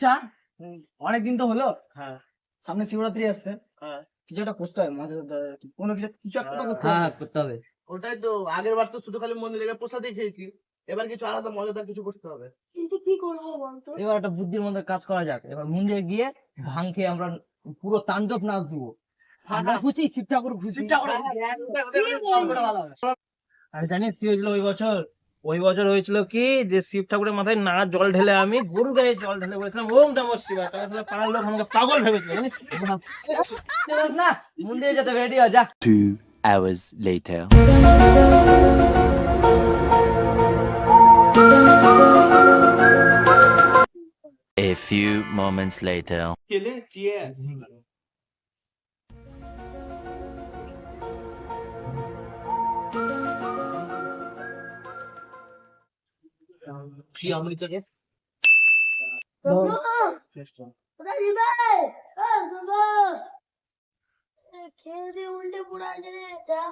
আচ্ছা অনেকদিন তো হলো, হ্যাঁ সামনে শিবরাত্রি আসছে, হ্যাঁ কিছু একটা করতে হবে, কোনো কিছু কিছু একটা তো করতে হ্যাঁ হবে। হ্যাঁ করতে হবে। ওটাই তো, আগের বার তো শুধু খালি মন্দিরে গিয়ে প্রসাদই খেয়েছি, এবার কিছু আলাদা মজাদার কিছু করতে হবে। কিন্তু কি করবো বলতো? এবার একটা বুদ্ধির মধ্যে কাজ করা যাক, এবার মন্দিরে গিয়ে ভাং খেয়ে আমরা পুরো তাণ্ডব নাচ দেবো। আমরা খুশি, শিব ঠাকুর খুশি। আর জানিস কি হয়েছিল ওই বছর? ওই বছর হয়েছিল কি, যে শিব ঠাকুরের মাথায় না জল ঢেলে আমি গরু গায়ে জল ঢেলে বলেছিলাম ওম নমঃ শিবায়, তাহলে পাড়ার লোক আমাকে পাগল ভেবেছিল জানিস। চলিস না, মন্দিরে যেতে রেডি হ যা। 2 hours later. A few moments later. খেলে চিয়ার্স। কি অমৃতকে বাবা, কোথায় যাবে? বাবা, খেয়ে দিয়ে উল্টে পড়ে আছে রে, যা।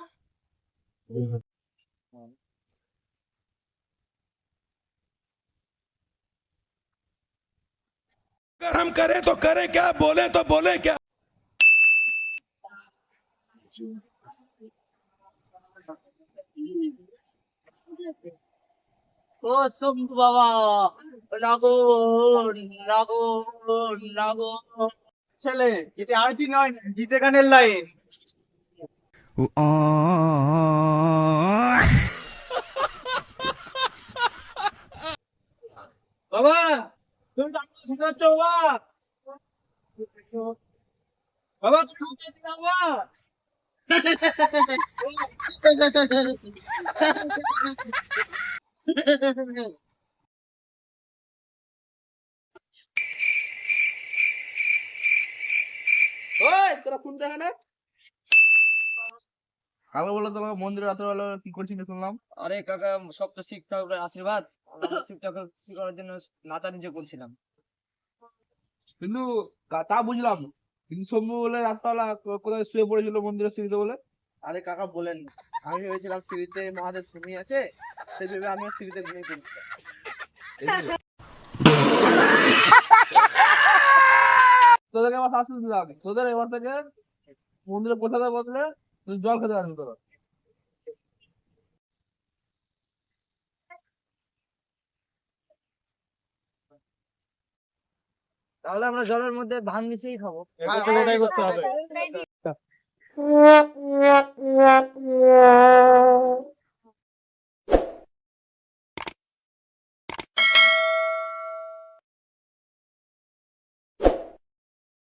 अगर हम करें तो करें क्या, बोले तो बोले क्या। ও শম্ভু বাবা, লাগো লাগো লাগো। ছেলে, এটা আরতি নয়, গীতে গানের লাইন। বাবা, তুমি তো আমাকে শেখাচ্ছ বাবা। বাবা তুমি উঠে দিন বাবা। ওই তোরা ফোন দেখা না, কালো বলে তোরা মন্দিরে রাতের বেলা কি করছিস শুনলাম? আরে কাকা, সব তো শিব ঠাকুরের আশীর্বাদ, আমরা শিব ঠাকুর খুশি করার জন্য নাচানাচি করছিলাম। কিন্তু তা বুঝলাম, কিন্তু শম্ভু বলে রাতবেলা কোথায় শুয়ে পড়েছিল মন্দিরের সিঁড়িতে বলে। আরে কাকা বলেন, আমি ভেবেছিলাম সিঁড়িতে মহাদেব ঘুমিয়ে আছে, সেই ভেবে আমি সিঁড়িতে ঘুমিয়ে পড়েছিলাম। তোদেরকে এবার শাস্তি দিলাম, তোদের এবার থেকে মন্দিরে প্রসাদের বদলে তুই জল খেতে পারবি তোরা। তাহলে আমরা জলের মধ্যে ভাং মিশিয়েই খাবো। ওটাই করতে হবে।